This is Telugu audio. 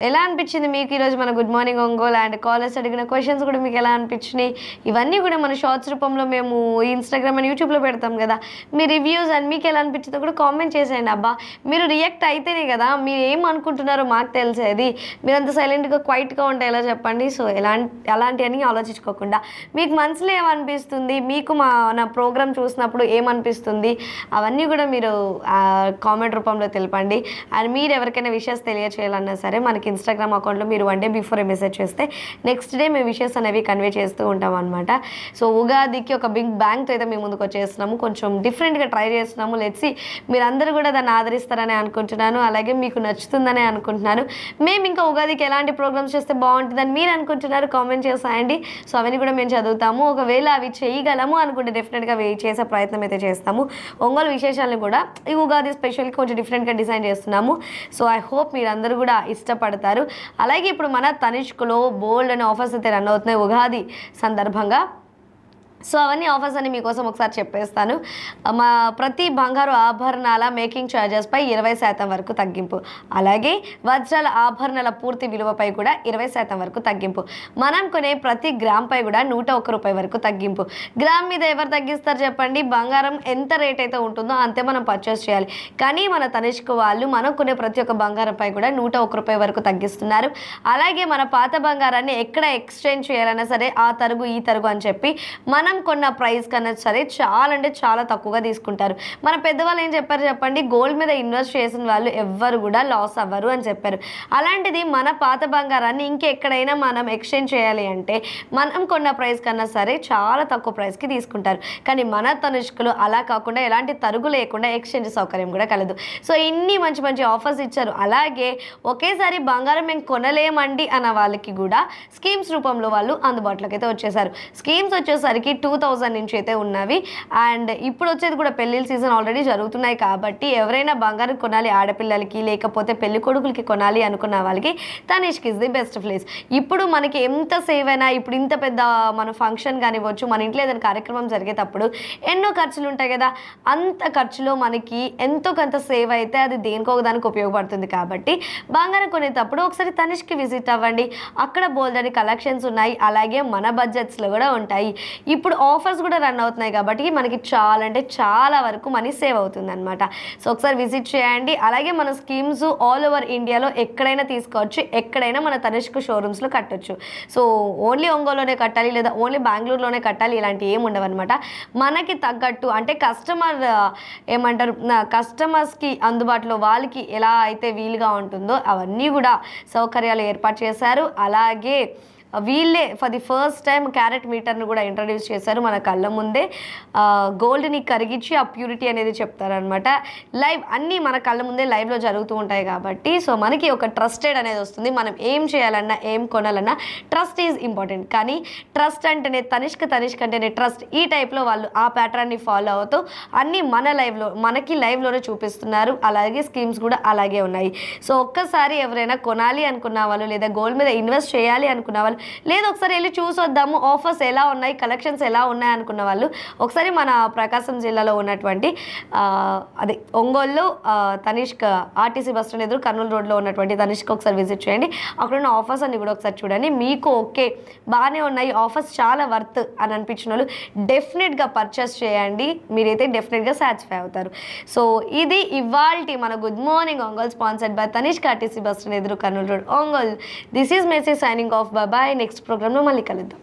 ఎలా అనిపించింది మీకు ఈరోజు మన good morning Ongole and callers అడిగిన క్వశ్చన్స్ కూడా మీకు ఎలా అనిపించినాయి? ఇవన్నీ కూడా మన షార్ట్స్ రూపంలో మేము ఇన్‌స్టాగ్రామ్ అండ్ యూట్యూబ్‌లో పెడతాం కదా! మీ రివ్యూస్ అండ్ మీకు ఎలా అనిపించిందో కూడా కామెంట్ చేసేయండి. అబ్బా! మీరు రియాక్ట్ అయితేనే కదా మీరు ఏమనుకుంటున్నారో మాకు తెలిసేది. మీరంత సైలెంట్‌గా క్వైట్‌గా ఉంటే ఎలా చెప్పండి? సో, అలాంటివన్నీ ఆలోచించుకోకుండా మీకు మనసులో ఏమనిపిస్తుంది? మీకు నా ప్రోగ్రామ్ చూసినప్పుడు ఏమనిపిస్తుంది? అవన్నీ కూడా మీరు కామెంట్ రూపంలో తెలపండి. అండ్ మీరు ఎవరికైనా విషెస్ తెలియచేయాలన్నా సరే మనకి ఇన్‌స్టాగ్రామ్ అకౌంట్‌లో మీరు 1 డే బిఫోరే మెసేజ్ చేస్తే నెక్స్ట్ డే మేము విషెస్ అనేవి కన్వే చేస్తూ ఉంటామన్నమాట. సో, ఉగాదికి ఒక బిగ్ బ్యాంగ్‌తో అయితే మేము ముందుకు వచ్చేస్తున్నాము. కొంచెం డిఫరెంట్‌గా ట్రై చేస్తున్నాము. లెట్స్ సీ మీరందరూ కూడా దాన్ని ఆదరిస్తారని అనుకుంటున్నాను. అలాగే మీకు నచ్చుతుందని అనుకుంటున్నాను. మేము ఇంకా ఉగాదికి ఎలాంటి ప్రోగ్రామ్స్ చేస్తే బాగుంటుందని మీరు అనుకుంటున్నారు కామెంట్ చేసేయండి. సో, అవన్నీ కూడా మేము చదువుతాము. ఒకవేళ అవి చేయగలము అనుకుంటే డెఫినెట్‌గా చేసే ప్రయత్నం అయితే చేస్తాము. ఒంగోలు విశేషాలను కూడా ఈ ఉగాది స్పెషల్‌కి కొంచెం డిఫరెంట్‌గా డిజైన్ చేస్తున్నాము. సో, ఐ హోప్ మీరందరూ కూడా ఇష్టపడతారు. అలాగే ఇప్పుడు మన తనిష్క్‌లో బోల్డ్ అనే ఆఫర్స్ అయితే రన్ అవుతున్నాయి ఉగాది సందర్భంగా. సో, అవన్నీ ఆఫర్స్ అన్ని మీకోసం ఒకసారి చెప్పేస్తాను. మా ప్రతి బంగారు ఆభరణాల మేకింగ్ ఛార్జెస్పై 20% వరకు తగ్గింపు. అలాగే వజ్రాల ఆభరణాల పూర్తి విలువపై కూడా 20% వరకు తగ్గింపు. మనం కొనే ప్రతి గ్రామ్‌పై కూడా ₹101 వరకు తగ్గింపు. గ్రామ్ మీద ఎవరు తగ్గిస్తారు చెప్పండి? బంగారం ఎంత రేట్ అయితే ఉంటుందో అంతే మనం పర్చేస్ చేయాలి. కానీ మన తనిష్క్ వాళ్ళు మనం కొనే ప్రతి ఒక్క బంగారంపై కూడా ₹101 వరకు తగ్గిస్తున్నారు. అలాగే మన పాత బంగారాన్ని ఎక్కడ ఎక్స్చేంజ్ చేయాలన్నా సరే ఆ తరుగు ఈ తరుగు అని చెప్పి మనం కొన్న ప్రైస్ కన్నా సరే చాలా అంటే చాలా తక్కువగా తీసుకుంటారు. మన పెద్దవాళ్ళు ఏం చెప్పారు చెప్పండి? గోల్డ్ మీద ఇన్వెస్ట్ చేసిన వాళ్ళు ఎవ్వరు కూడా లాస్ అవ్వరు అని చెప్పారు. అలాంటిది మన పాత బంగారాన్ని ఇంకెక్కడైనా మనం ఎక్స్చేంజ్ చేయాలి అంటే మనం కొన్న ప్రైస్ కన్నా సరే చాలా తక్కువ ప్రైస్కి తీసుకుంటారు. కానీ మన తనిష్క్‌లో అలా కాకుండా ఎలాంటి తరుగు లేకుండా ఎక్స్చేంజ్ సౌకర్యం కూడా కలదు. సో, ఇన్ని మంచి మంచి ఆఫర్స్ ఇచ్చారు. అలాగే ఒకేసారి బంగారం మేము కొనలేమండి అన్న వాళ్ళకి కూడా స్కీమ్స్ రూపంలో వాళ్ళు అందుబాటులోకి అయితే వచ్చేసారు. స్కీమ్స్ వచ్చేసరికి 2000 నుంచి అయితే ఉన్నవి. అండ్ ఇప్పుడు వచ్చేది కూడా పెళ్ళిళ్ళ సీజన్ ఆల్రెడీ జరుగుతున్నాయి కాబట్టి ఎవరైనా బంగారం కొనాలి ఆడపిల్లలకి లేకపోతే పెళ్లి కొడుకులకి కొనాలి అనుకున్న వాళ్ళకి Tanishq is the best place. ఇప్పుడు మనకి ఎంత సేవ్ అయినా ఇప్పుడు ఇంత పెద్ద మన ఫంక్షన్ కానివ్వచ్చు, మన ఇంట్లో ఏదైనా కార్యక్రమం జరిగేటప్పుడు ఎన్నో ఖర్చులు ఉంటాయి కదా! అంత ఖర్చులో మనకి ఎంతో కొంత సేవ్ అయితే అది దేనికో ఒకదానికి ఉపయోగపడుతుంది. కాబట్టి బంగారం కొనేటప్పుడు ఒకసారి తనిష్క్‌కి విజిట్ అవ్వండి. అక్కడ బోల్డని కలెక్షన్స్ ఉన్నాయి. అలాగే మన బడ్జెట్స్లో కూడా ఉంటాయి. ఇప్పుడు ఆఫర్స్ కూడా రన్ అవుతున్నాయి కాబట్టి మనకి చాలా అంటే చాలా వరకు మనీ సేవ్ అవుతుందన్నమాట. సో, ఒకసారి విజిట్ చేయండి. అలాగే మన స్కీమ్స్ ఆల్ ఓవర్ ఇండియాలో ఎక్కడైనా తీసుకోవచ్చు. ఎక్కడైనా మన తనిష్క్ షోరూమ్స్లో కట్టొచ్చు. సో, ఓన్లీ ఒంగోలులోనే కట్టాలి లేదా ఓన్లీ బెంగళూరులోనే కట్టాలి ఇలాంటివి ఏమి ఉండవన్నమాట. మనకి తగ్గట్టు అంటే కస్టమర్స్కి అందుబాటులో వాళ్ళకి ఎలా అయితే వీలుగా ఉంటుందో అవన్నీ కూడా సౌకర్యాలు ఏర్పాటు చేశారు. అలాగే వీళ్ళే for the first time carat మీటర్ను కూడా ఇంట్రడ్యూస్ చేశారు మన కళ్ళ ముందే. గోల్డ్ని కరిగించి ఆ ప్యూరిటీ అనేది చెప్తారనమాట. లైవ్ అన్నీ మన కళ్ళ ముందే లైవ్లో జరుగుతూ ఉంటాయి కాబట్టి సో మనకి ఒక ట్రస్టెడ్ అనేది వస్తుంది. మనం ఏం చేయాలన్నా ఏం కొనాలన్నా ట్రస్ట్ ఈజ్ ఇంపార్టెంట్. కానీ ట్రస్ట్ అంటేనే తనిష్క్ అంటేనే ట్రస్ట్ ఈ టైప్లో వాళ్ళు ఆ ప్యాటర్న్ని ఫాలో అవుతూ అన్నీ మనకి లైవ్లోనే చూపిస్తున్నారు. అలాగే స్కీమ్స్ కూడా అలాగే ఉన్నాయి. సో, ఒక్కసారి ఎవరైనా కొనాలి అనుకున్న వాళ్ళు లేదా గోల్డ్ మీద ఇన్వెస్ట్ చేయాలి అనుకున్న వాళ్ళు లేదా ఒకసారి వెళ్ళి చూసి వద్దాము ఆఫర్స్ ఎలా ఉన్నాయి కలెక్షన్స్ ఎలా ఉన్నాయి అనుకున్న వాళ్ళు ఒకసారి మన ప్రకాశం జిల్లాలో ఉన్నటువంటి ఒంగోలులో తనిష్క్ ఆర్టీసీ బస్ స్టాండ్ ఎదురు కర్నూలు రోడ్లో ఉన్నటువంటి తనిష్క్ ఒకసారి విజిట్ చేయండి. అక్కడ ఉన్న ఆఫర్స్ అన్ని కూడా ఒకసారి చూడండి. మీకు ఓకే బాగానే ఉన్నాయి ఆఫర్స్ చాలా వర్త్ అని అనిపించిన వాళ్ళు డెఫినెట్గా పర్చేస్ చేయండి. మీరైతే డెఫినెట్గా సాటిస్ఫై అవుతారు. సో, ఇది ఇవాల్టి మన good morning Ongole sponsored by Tanishq RTC bus stand ఎదురు Kurnool road Ongole. This is message signing off. Bye. Next ప్రోగ్రామ్లో మళ్ళీ కలుద్దాం.